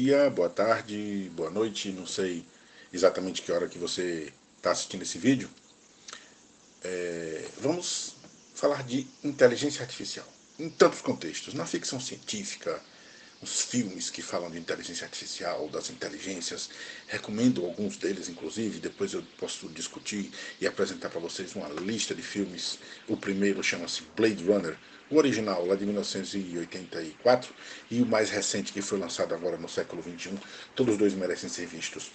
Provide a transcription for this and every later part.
dia, boa tarde, boa noite, não sei exatamente que hora que você está assistindo esse vídeo. Vamos falar de inteligência artificial em tantos contextos, na ficção científica, os filmes que falam de inteligência artificial, das inteligências. Recomendo alguns deles, inclusive, depois eu posso discutir e apresentar para vocês uma lista de filmes. O primeiro chama-se Blade Runner, o original, lá de 1984, e o mais recente, que foi lançado agora no século XXI. Todos os dois merecem ser vistos.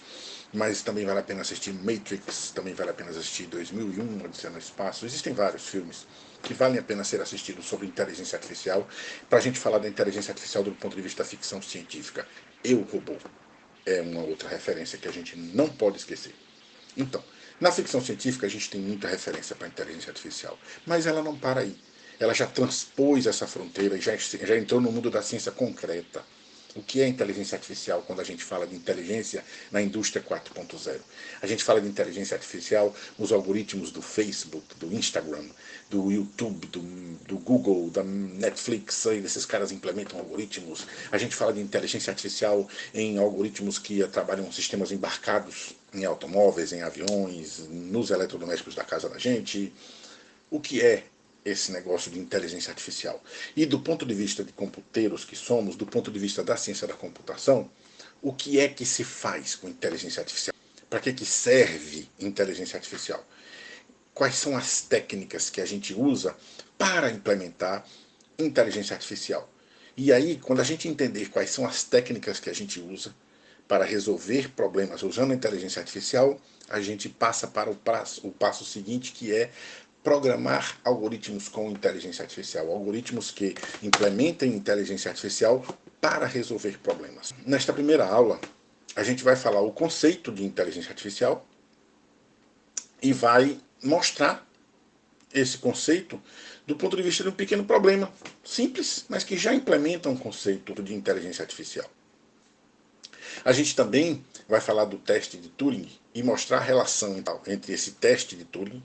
Mas também vale a pena assistir Matrix, também vale a pena assistir 2001, Odisseia no Espaço. Existem vários filmes que valem a pena ser assistidos sobre inteligência artificial, para a gente falar da inteligência artificial do ponto de vista da ficção científica. Eu, Robô é uma outra referência que a gente não pode esquecer. Então, na ficção científica a gente tem muita referência para a inteligência artificial, mas ela não para aí. Ela já transpôs essa fronteira e já entrou no mundo da ciência concreta. O que é inteligência artificial quando a gente fala de inteligência na indústria 4.0? A gente fala de inteligência artificial nos algoritmos do Facebook, do Instagram, do YouTube, do Google, da Netflix. Esses caras implementam algoritmos. A gente fala de inteligência artificial em algoritmos que trabalham sistemas embarcados em automóveis, em aviões, nos eletrodomésticos da casa da gente. O que é esse negócio de inteligência artificial? E do ponto de vista de computeiros que somos, do ponto de vista da ciência da computação, o que é que se faz com inteligência artificial? Para que serve inteligência artificial? Quais são as técnicas que a gente usa para implementar inteligência artificial? E aí, quando a gente entender quais são as técnicas que a gente usa para resolver problemas usando a inteligência artificial, a gente passa para o passo seguinte, que é programar algoritmos com inteligência artificial, algoritmos que implementem inteligência artificial para resolver problemas. Nesta primeira aula, a gente vai falar o conceito de inteligência artificial e vai mostrar esse conceito do ponto de vista de um pequeno problema simples, mas que já implementa um conceito de inteligência artificial. A gente também vai falar do teste de Turing e mostrar a relação entre esse teste de Turing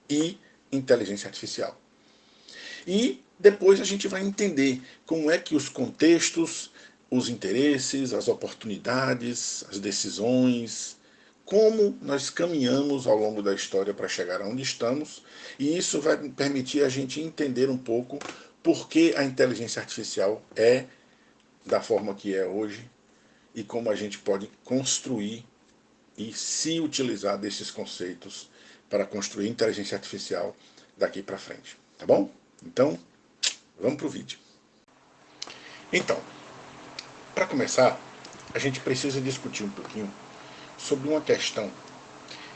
e inteligência artificial. E depois a gente vai entender como é que os contextos, os interesses, as oportunidades, as decisões, como nós caminhamos ao longo da história para chegar onde estamos, e isso vai permitir a gente entender um pouco por que a inteligência artificial é da forma que é hoje e como a gente pode construir e se utilizar desses conceitos para construir inteligência artificial daqui para frente, tá bom? Então, vamos para o vídeo. Então, para começar, a gente precisa discutir um pouquinho sobre uma questão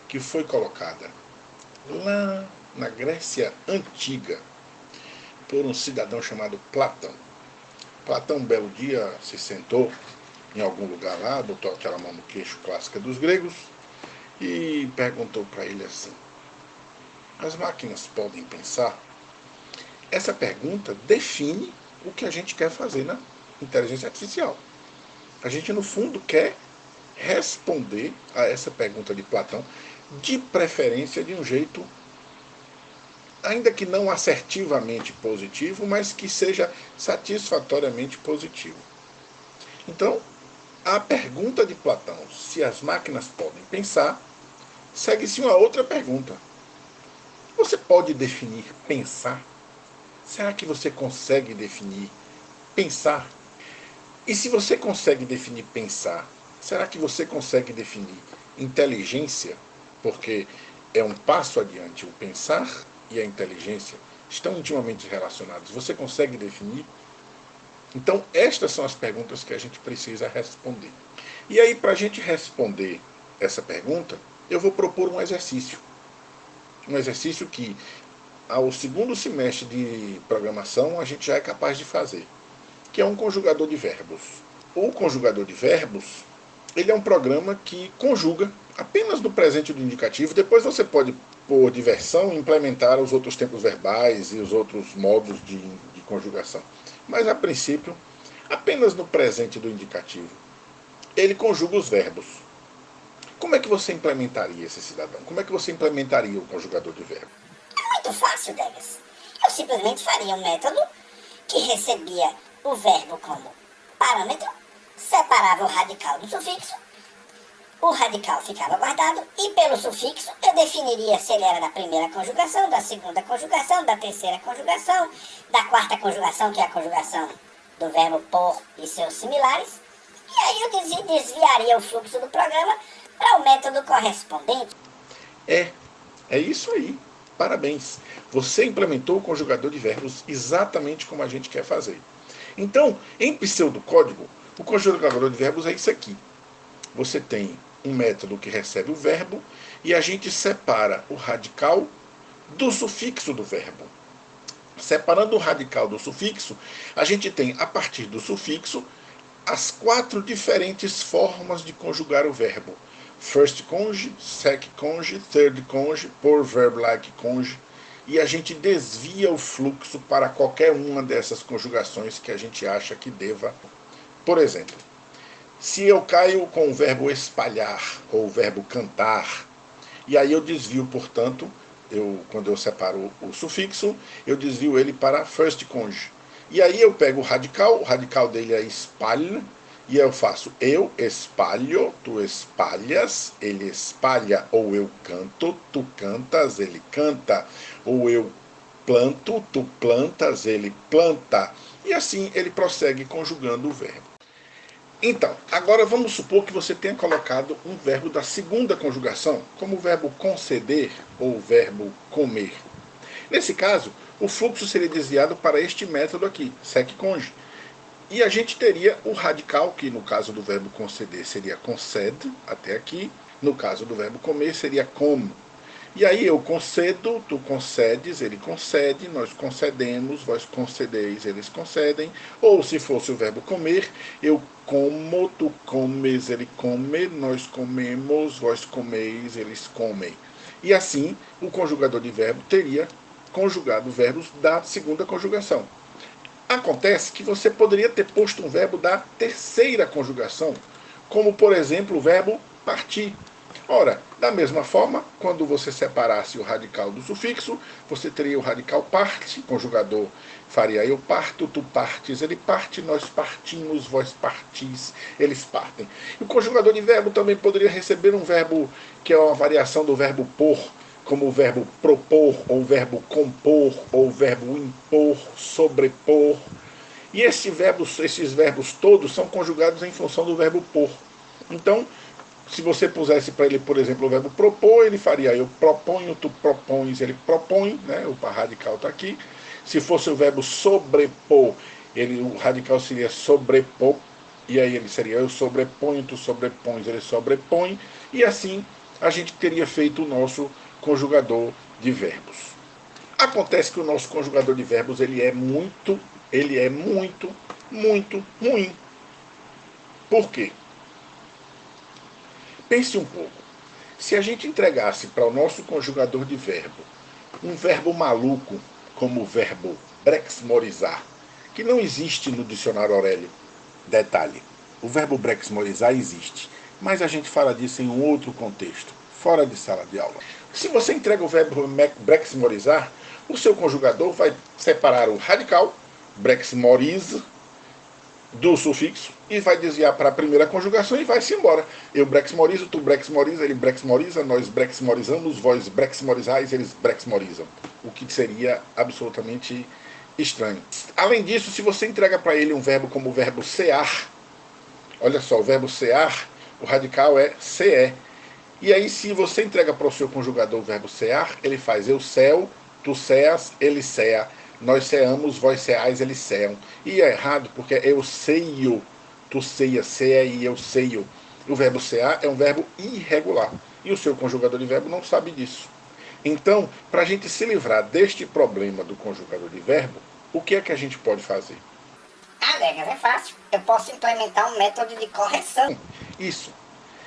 que foi colocada lá na Grécia Antiga por um cidadão chamado Platão. Platão, um belo dia, se sentou em algum lugar lá, botou aquela mão no queixo clássica dos gregos e perguntou para ele assim: as máquinas podem pensar? Essa pergunta define o que a gente quer fazer na inteligência artificial. A gente, no fundo, quer responder a essa pergunta de Platão, de preferência de um jeito, ainda que não assertivamente positivo, mas que seja satisfatoriamente positivo. Então, a pergunta de Platão, se as máquinas podem pensar, segue-se uma outra pergunta. Você pode definir pensar? Será que você consegue definir pensar? E se você consegue definir pensar, será que você consegue definir inteligência? Porque é um passo adiante. O pensar e a inteligência estão intimamente relacionados. Você consegue definir? Então, estas são as perguntas que a gente precisa responder. E aí, para a gente responder essa pergunta, eu vou propor um exercício. Um exercício que, ao segundo semestre de programação, a gente já é capaz de fazer, que é um conjugador de verbos. O conjugador de verbos, ele é um programa que conjuga apenas no presente do indicativo. Depois você pode, por diversão, implementar os outros tempos verbais e os outros modos de conjugação. Mas, a princípio, apenas no presente do indicativo, ele conjuga os verbos. Como é que você implementaria esse cidadão? Como é que você implementaria o conjugador de verbo? É muito fácil, Degas. Eu simplesmente faria um método que recebia o verbo como parâmetro, separava o radical do sufixo, o radical ficava guardado e pelo sufixo eu definiria se ele era da primeira conjugação, da segunda conjugação, da terceira conjugação, da quarta conjugação, que é a conjugação do verbo por e seus similares. E aí eu desviaria o fluxo do programa para o método correspondente. É isso aí. Parabéns. Você implementou o conjugador de verbos exatamente como a gente quer fazer. Então, em pseudocódigo, o conjugador de verbos é isso aqui. Você tem um método que recebe o verbo e a gente separa o radical do sufixo do verbo. Separando o radical do sufixo, a gente tem, a partir do sufixo, as 4 diferentes formas de conjugar o verbo. First conjugate, second conjugate, third conjugate, por verb like conjugate. E a gente desvia o fluxo para qualquer uma dessas conjugações que a gente acha que deva. Por exemplo, se eu caio com o verbo espalhar ou o verbo cantar, e aí eu desvio, portanto, quando eu separo o sufixo, eu desvio ele para first conjugate. E aí eu pego o radical dele é espalha, e eu faço eu espalho, tu espalhas, ele espalha, ou eu canto, tu cantas, ele canta, ou eu planto, tu plantas, ele planta. E assim ele prossegue conjugando o verbo. Então, agora vamos supor que você tenha colocado um verbo da segunda conjugação, como o verbo conceder ou o verbo comer. Nesse caso, o fluxo seria desviado para este método aqui, sec conj. E a gente teria o radical, que no caso do verbo conceder seria concede, até aqui. No caso do verbo comer seria come. E aí eu concedo, tu concedes, ele concede, nós concedemos, vós concedeis, eles concedem. Ou se fosse o verbo comer, eu como, tu comes, ele come, nós comemos, vós comeis, eles comem. E assim o conjugador de verbo teria conjugado verbos da segunda conjugação. Acontece que você poderia ter posto um verbo da terceira conjugação, como por exemplo o verbo partir. Ora, da mesma forma, quando você separasse o radical do sufixo, você teria o radical parte, o conjugador faria eu parto, tu partes, ele parte, nós partimos, vós partis, eles partem. E o conjugador de verbo também poderia receber um verbo que é uma variação do verbo por, como o verbo propor, ou o verbo compor, ou o verbo impor, sobrepor. E esses verbos todos são conjugados em função do verbo por. Então, se você pusesse para ele, por exemplo, o verbo propor, ele faria eu proponho, tu propões, ele propõe, né? O radical está aqui. Se fosse o verbo sobrepor, o radical seria sobrepor, e aí ele seria eu sobreponho, tu sobrepões, ele sobrepõe, e assim a gente teria feito o nosso conjugador de verbos. Acontece que o nosso conjugador de verbos ele é muito ruim. Por quê? Pense um pouco. Se a gente entregasse para o nosso conjugador de verbo um verbo maluco, como o verbo brexmorizar, que não existe no dicionário Aurélio. Detalhe, o verbo brexmorizar existe, mas a gente fala disso em um outro contexto, fora de sala de aula. Se você entrega o verbo brexmorizar, o seu conjugador vai separar o radical, brexmoriza, do sufixo e vai desviar para a primeira conjugação e vai-se embora. Eu brexmorizo, tu brexmoriza, ele brexmoriza, nós brexmorizamos, vós brexmorizais, eles brexmorizam. O que seria absolutamente estranho. Além disso, se você entrega para ele um verbo como o verbo cear, olha só, o verbo cear, o radical é ce. E aí, se você entrega para o seu conjugador o verbo cear, ele faz eu ceo, tu ceas, ele cea. Nós ceamos, vós ceais, eles ceam. E é errado, porque eu ceio, tu ceia, ceia e eu ceio. O verbo cear é um verbo irregular. E o seu conjugador de verbo não sabe disso. Então, para a gente se livrar deste problema do conjugador de verbo, o que é que a gente pode fazer? Ah, Degas, é fácil. Eu posso implementar um método de correção. Isso.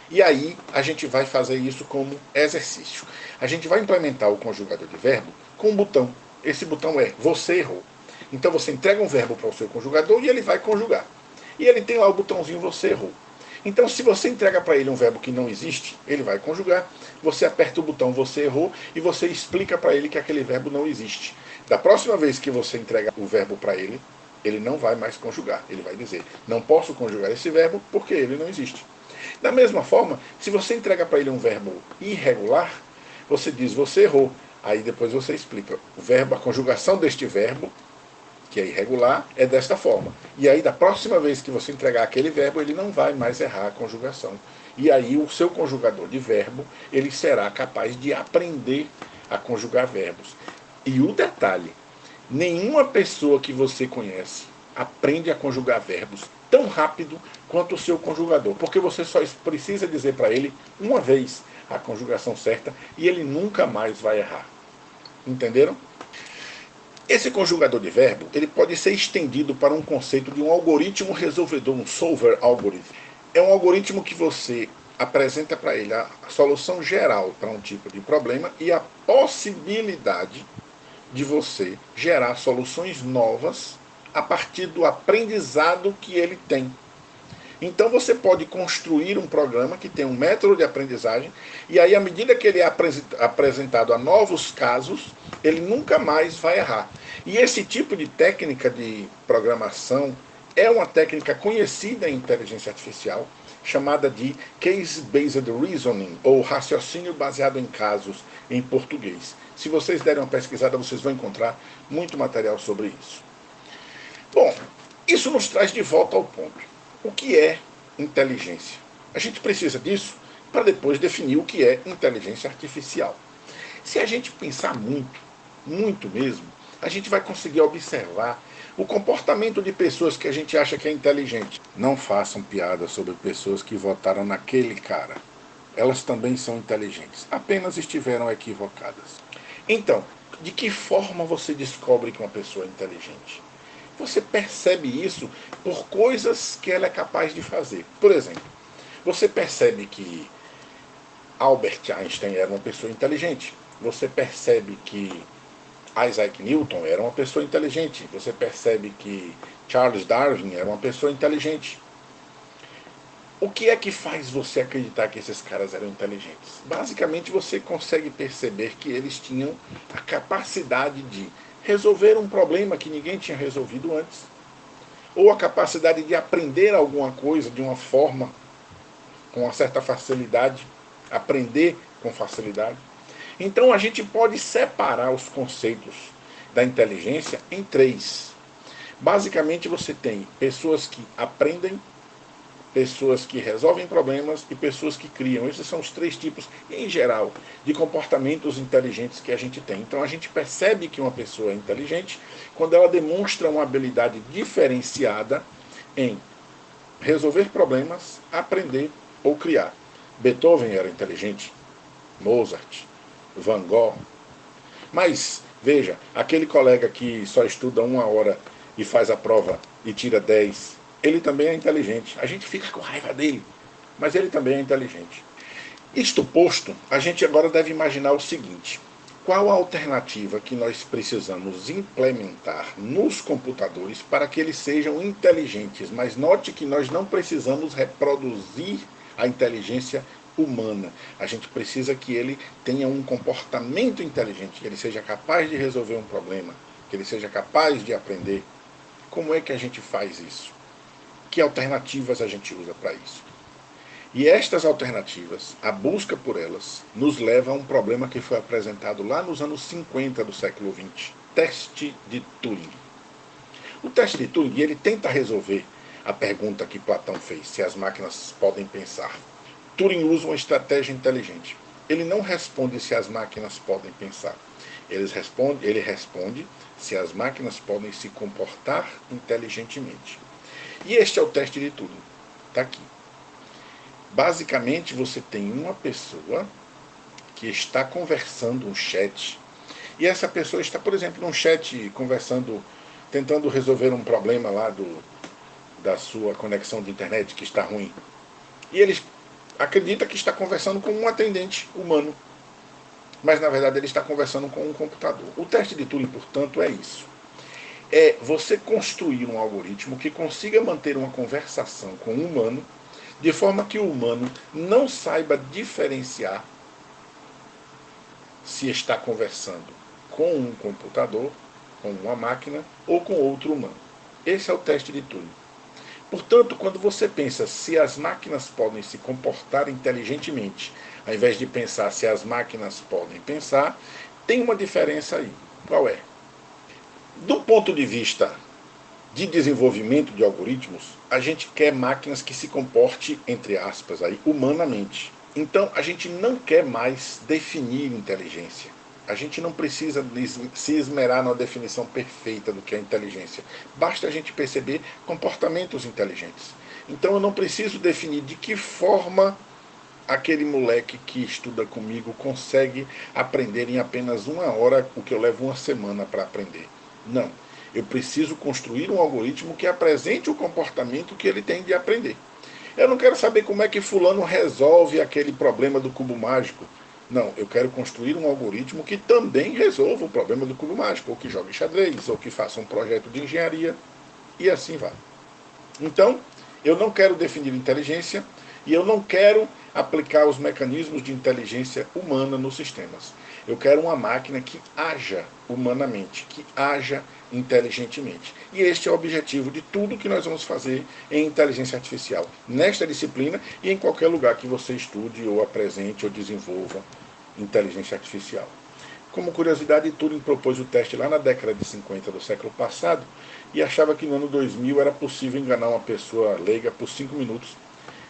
E aí, a gente vai fazer isso como exercício. A gente vai implementar o conjugador de verbo com um botão. Esse botão é você errou. Então você entrega um verbo para o seu conjugador e ele vai conjugar. E ele tem lá o botãozinho você errou. Então se você entrega para ele um verbo que não existe, ele vai conjugar. Você aperta o botão você errou e você explica para ele que aquele verbo não existe. Da próxima vez que você entrega o verbo para ele, ele não vai mais conjugar. Ele vai dizer, não posso conjugar esse verbo porque ele não existe. Da mesma forma, se você entrega para ele um verbo irregular, você diz, você errou. Aí depois você explica, o verbo, a conjugação deste verbo, que é irregular, é desta forma. E aí da próxima vez que você entregar aquele verbo, ele não vai mais errar a conjugação. E aí o seu conjugador de verbo, ele será capaz de aprender a conjugar verbos. E o detalhe, nenhuma pessoa que você conhece aprende a conjugar verbos tão rápido quanto o seu conjugador, porque você só precisa dizer para ele uma vez a conjugação certa e ele nunca mais vai errar. Entenderam? Esse conjugador de verbo, ele pode ser estendido para um conceito de um algoritmo resolvedor, um solver algorithm. É um algoritmo que você apresenta para ele a solução geral para um tipo de problema e a possibilidade de você gerar soluções novas a partir do aprendizado que ele tem. Então você pode construir um programa que tem um método de aprendizagem e aí à medida que ele é apresentado a novos casos, ele nunca mais vai errar. E esse tipo de técnica de programação é uma técnica conhecida em inteligência artificial, chamada de Case-Based Reasoning, ou raciocínio baseado em casos, em português. Se vocês derem uma pesquisada, vocês vão encontrar muito material sobre isso. Bom, isso nos traz de volta ao ponto. O que é inteligência? A gente precisa disso para depois definir o que é inteligência artificial. Se a gente pensar muito, muito mesmo, a gente vai conseguir observar o comportamento de pessoas que a gente acha que é inteligente. Não façam piada sobre pessoas que votaram naquele cara. Elas também são inteligentes, apenas estiveram equivocadas. Então, de que forma você descobre que uma pessoa é inteligente? Você percebe isso por coisas que ela é capaz de fazer. Por exemplo, você percebe que Albert Einstein era uma pessoa inteligente. Você percebe que Isaac Newton era uma pessoa inteligente. Você percebe que Charles Darwin era uma pessoa inteligente. O que é que faz você acreditar que esses caras eram inteligentes? Basicamente você consegue perceber que eles tinham a capacidade de resolver um problema que ninguém tinha resolvido antes. Ou a capacidade de aprender alguma coisa de uma forma, com uma certa facilidade. Aprender com facilidade. Então a gente pode separar os conceitos da inteligência em três. Basicamente você tem pessoas que aprendem, pessoas que resolvem problemas e pessoas que criam. Esses são os três tipos, em geral, de comportamentos inteligentes que a gente tem. Então a gente percebe que uma pessoa é inteligente quando ela demonstra uma habilidade diferenciada em resolver problemas, aprender ou criar. Beethoven era inteligente, Mozart, Van Gogh. Mas, veja, aquele colega que só estuda 1 hora e faz a prova e tira 10, ele também é inteligente. A gente fica com raiva dele, mas ele também é inteligente. Isto posto, a gente agora deve imaginar o seguinte: qual a alternativa que nós precisamos implementar nos computadores para que eles sejam inteligentes? Mas note que nós não precisamos reproduzir a inteligência humana. A gente precisa que ele tenha um comportamento inteligente, que ele seja capaz de resolver um problema, que ele seja capaz de aprender. Como é que a gente faz isso? Que alternativas a gente usa para isso? E estas alternativas, a busca por elas, nos leva a um problema que foi apresentado lá nos anos 50 do século XX, teste de Turing. O teste de Turing, ele tenta resolver a pergunta que Platão fez, se as máquinas podem pensar. Turing usa uma estratégia inteligente. Ele não responde se as máquinas podem pensar. Ele responde se as máquinas podem se comportar inteligentemente. E este é o teste de Turing. Está aqui. Basicamente, você tem uma pessoa que está conversando um chat. E essa pessoa está, por exemplo, num chat conversando, tentando resolver um problema lá da sua conexão de internet que está ruim. E ele acredita que está conversando com um atendente humano. Mas, na verdade, ele está conversando com um computador. O teste de Turing, portanto, é isso. É você construir um algoritmo que consiga manter uma conversação com um humano, de forma que o humano não saiba diferenciar se está conversando com um computador, com uma máquina ou com outro humano. Esse é o teste de Turing. Portanto, quando você pensa se as máquinas podem se comportar inteligentemente, ao invés de pensar se as máquinas podem pensar, tem uma diferença aí. Qual é? Do ponto de vista de desenvolvimento de algoritmos, a gente quer máquinas que se comportem, entre aspas, aí, humanamente. Então, a gente não quer mais definir inteligência. A gente não precisa se esmerar na definição perfeita do que é inteligência. Basta a gente perceber comportamentos inteligentes. Então, eu não preciso definir de que forma aquele moleque que estuda comigo consegue aprender em apenas 1 hora o que eu levo 1 semana para aprender. Não. Eu preciso construir um algoritmo que apresente o comportamento que ele tem de aprender. Eu não quero saber como é que fulano resolve aquele problema do cubo mágico. Não, eu quero construir um algoritmo que também resolva o problema do cubo mágico, ou que jogue xadrez, ou que faça um projeto de engenharia, e assim vai. Então, eu não quero definir inteligência e eu não quero aplicar os mecanismos de inteligência humana nos sistemas. Eu quero uma máquina que haja humanamente, que haja inteligentemente. E este é o objetivo de tudo que nós vamos fazer em inteligência artificial, nesta disciplina e em qualquer lugar que você estude ou apresente ou desenvolva inteligência artificial. Como curiosidade, Turing propôs o teste lá na década de 50 do século passado e achava que no ano 2000 era possível enganar uma pessoa leiga por 5 minutos,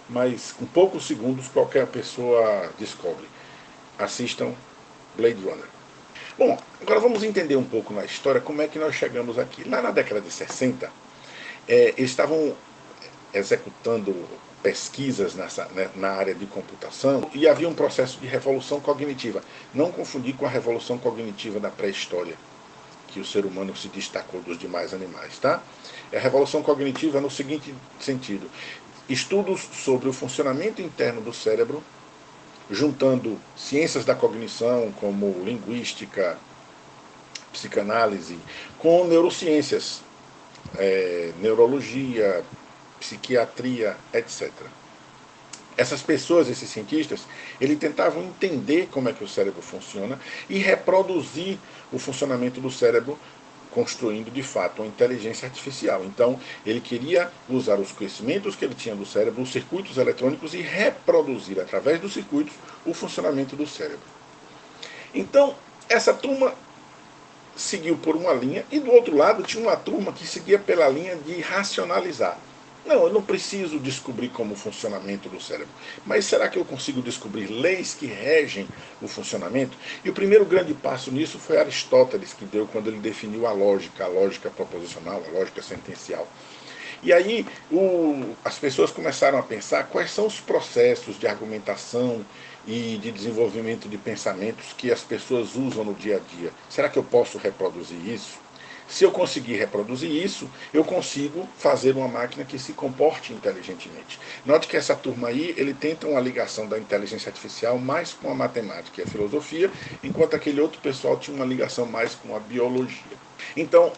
mas com poucos segundos qualquer pessoa descobre. Assistam Blade Runner. Bom, agora vamos entender um pouco na história como é que nós chegamos aqui. Lá na década de 60, eles estavam executando pesquisas na área de computação e havia um processo de revolução cognitiva. Não confundir com a revolução cognitiva da pré-história, que o ser humano se destacou dos demais animais, tá? A revolução cognitiva no seguinte sentido: estudos sobre o funcionamento interno do cérebro, juntando ciências da cognição como linguística, psicanálise, com neurociências, neurologia, psiquiatria, etc. Essas pessoas, esses cientistas, eles tentavam entender como é que o cérebro funciona e reproduzir o funcionamento do cérebro, construindo de fato uma inteligência artificial. Então, ele queria usar os conhecimentos que ele tinha do cérebro, os circuitos eletrônicos, e reproduzir através dos circuitos o funcionamento do cérebro. Então, essa turma seguiu por uma linha e do outro lado tinha uma turma que seguia pela linha de racionalizar. Não, eu não preciso descobrir como o funcionamento do cérebro, mas será que eu consigo descobrir leis que regem o funcionamento? E o primeiro grande passo nisso foi Aristóteles que deu quando ele definiu a lógica proposicional, a lógica sentencial. E aí as pessoas começaram a pensar quais são os processos de argumentação e de desenvolvimento de pensamentos que as pessoas usam no dia a dia. Será que eu posso reproduzir isso? Se eu conseguir reproduzir isso, eu consigo fazer uma máquina que se comporte inteligentemente. Note que essa turma aí, ele tenta uma ligação da inteligência artificial mais com a matemática e a filosofia, enquanto aquele outro pessoal tinha uma ligação mais com a biologia. Então,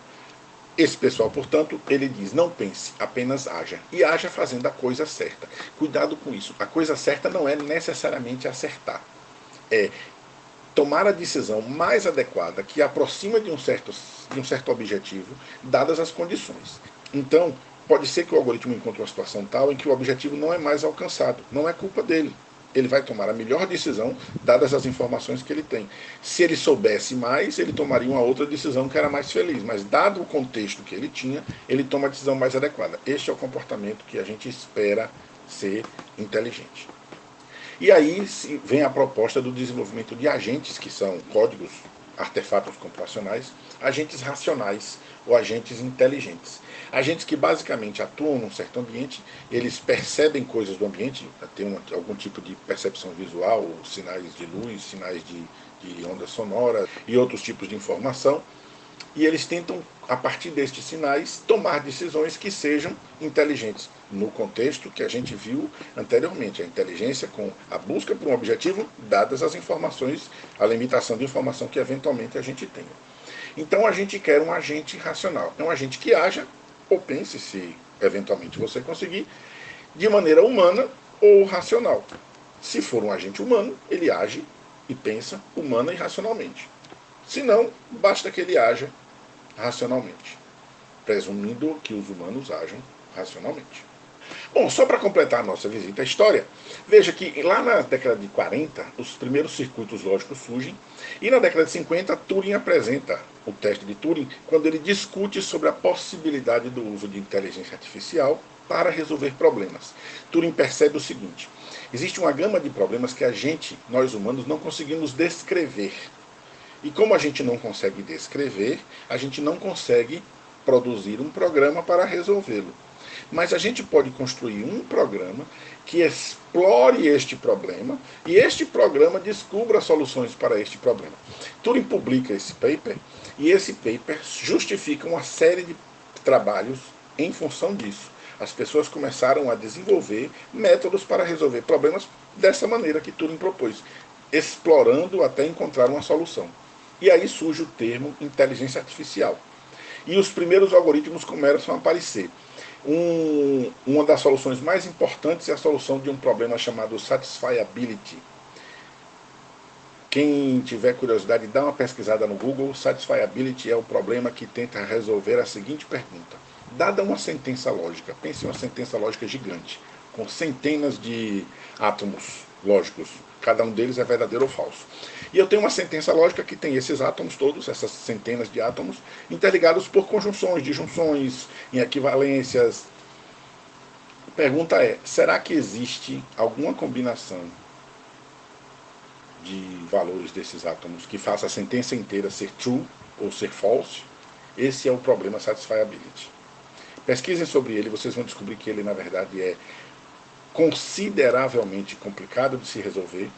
esse pessoal, portanto, ele diz, não pense, apenas haja. E haja fazendo a coisa certa. Cuidado com isso. A coisa certa não é necessariamente acertar. É tomar a decisão mais adequada, que aproxima de um certo objetivo, dadas as condições. Então, pode ser que o algoritmo encontre uma situação tal em que o objetivo não é mais alcançado. Não é culpa dele. Ele vai tomar a melhor decisão, dadas as informações que ele tem. Se ele soubesse mais, ele tomaria uma outra decisão que era mais feliz. Mas, dado o contexto que ele tinha, ele toma a decisão mais adequada. Este é o comportamento que a gente espera ser inteligente. E aí vem a proposta do desenvolvimento de agentes, que são códigos, artefatos computacionais, agentes racionais ou agentes inteligentes. Agentes que basicamente atuam num certo ambiente, eles percebem coisas do ambiente, tem algum tipo de percepção visual, sinais de luz, sinais de onda sonora e outros tipos de informação, e eles tentam, a partir destes sinais, tomar decisões que sejam inteligentes, no contexto que a gente viu anteriormente, a inteligência com a busca por um objetivo, dadas as informações, a limitação de informação que eventualmente a gente tenha. Então a gente quer um agente racional, é um agente que haja, ou pense, se eventualmente você conseguir, de maneira humana ou racional. Se for um agente humano, ele age e pensa humana e racionalmente. Se não, basta que ele haja racionalmente. presumindo que os humanos ajam racionalmente. Bom, só para completar a nossa visita à história, veja que lá na década de 40, os primeiros circuitos lógicos surgem, e na década de 50, Turing apresenta o teste de Turing, quando ele discute sobre a possibilidade do uso de inteligência artificial para resolver problemas. Turing percebe o seguinte: existe uma gama de problemas que nós humanos, não conseguimos descrever. E como a gente não consegue descrever, a gente não consegue produzir um programa para resolvê-lo. Mas a gente pode construir um programa que explore este problema e este programa descubra soluções para este problema. Turing publica esse paper e esse paper justifica uma série de trabalhos em função disso. As pessoas começaram a desenvolver métodos para resolver problemas dessa maneira que Turing propôs, explorando até encontrar uma solução. E aí surge o termo inteligência artificial. E os primeiros algoritmos começam a aparecer. Uma das soluções mais importantes é a solução de um problema chamado satisfiability. Quem tiver curiosidade, dá uma pesquisada no Google. Satisfiability é o problema que tenta resolver a seguinte pergunta: dada uma sentença lógica, pense em uma sentença lógica gigante, com centenas de átomos lógicos, cada um deles é verdadeiro ou falso. E eu tenho uma sentença lógica que tem esses átomos todos, essas centenas de átomos, interligados por conjunções, disjunções, em equivalências. A pergunta é: será que existe alguma combinação de valores desses átomos que faça a sentença inteira ser true ou ser false? Esse é o problema satisfiability. Pesquisem sobre ele, vocês vão descobrir que ele, na verdade, é consideravelmente complicado de se resolver,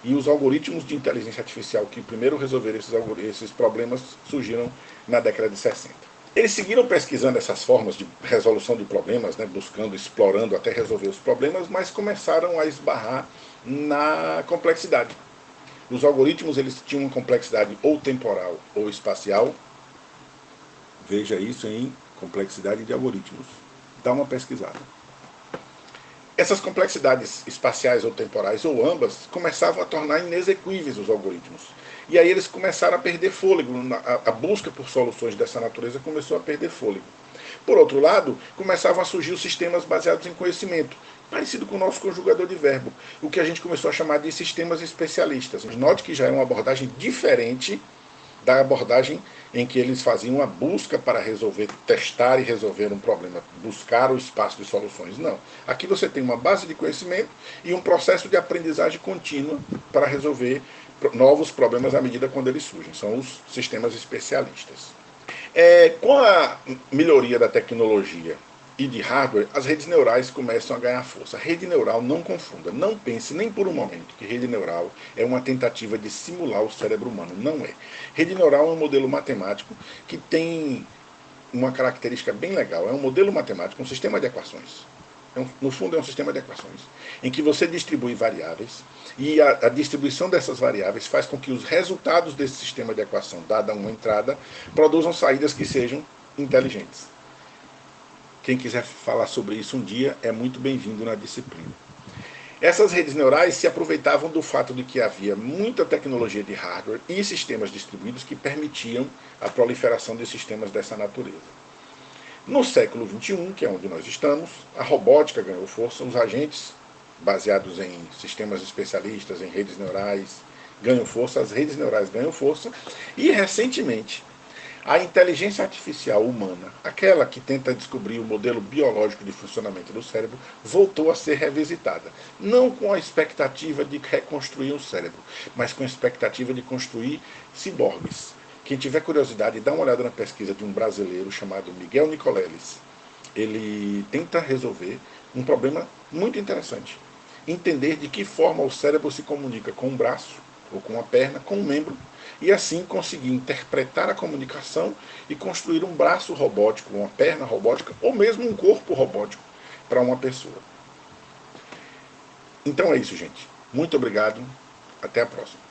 e os algoritmos de inteligência artificial que primeiro resolveram esses problemas surgiram na década de 60. Eles seguiram pesquisando essas formas de resolução de problemas, buscando, explorando até resolver os problemas, mas começaram a esbarrar na complexidade. Os algoritmos, eles tinham uma complexidade ou temporal ou espacial. Veja isso em complexidade de algoritmos. Dá uma pesquisada. Essas complexidades espaciais ou temporais, ou ambas, começavam a tornar inexequíveis os algoritmos. E aí eles começaram a perder fôlego. A busca por soluções dessa natureza começou a perder fôlego. Por outro lado, começavam a surgir os sistemas baseados em conhecimento, parecido com o nosso conjugador de verbo, o que a gente começou a chamar de sistemas especialistas. Note que já é uma abordagem diferente da abordagem em que eles faziam a busca para resolver, testar e resolver um problema, buscar o espaço de soluções. Não. Aqui você tem uma base de conhecimento e um processo de aprendizagem contínua para resolver novos problemas à medida quando eles surgem. São os sistemas especialistas. Com a melhoria da tecnologia e de hardware, as redes neurais começam a ganhar força. Rede neural, não confunda, não pense nem por um momento que rede neural é uma tentativa de simular o cérebro humano. Não é. Rede neural é um modelo matemático que tem uma característica bem legal. É um modelo matemático, um sistema de equações. No fundo é um sistema de equações, em que você distribui variáveis, e a distribuição dessas variáveis faz com que os resultados desse sistema de equação, dada uma entrada, produzam saídas que sejam inteligentes. Quem quiser falar sobre isso um dia é muito bem-vindo na disciplina. Essas redes neurais se aproveitavam do fato de que havia muita tecnologia de hardware e sistemas distribuídos que permitiam a proliferação de sistemas dessa natureza. No século XXI, que é onde nós estamos, a robótica ganhou força, os agentes baseados em sistemas especialistas, em redes neurais, ganham força, as redes neurais ganham força, e recentemente a inteligência artificial humana, aquela que tenta descobrir o modelo biológico de funcionamento do cérebro, voltou a ser revisitada. Não com a expectativa de reconstruir o cérebro, mas com a expectativa de construir ciborgues. Quem tiver curiosidade, dá uma olhada na pesquisa de um brasileiro chamado Miguel Nicoleles. Ele tenta resolver um problema muito interessante. Entender de que forma o cérebro se comunica com um braço, ou com uma perna, com um membro, e assim conseguir interpretar a comunicação e construir um braço robótico, uma perna robótica, ou mesmo um corpo robótico para uma pessoa. Então é isso, gente. Muito obrigado. Até a próxima.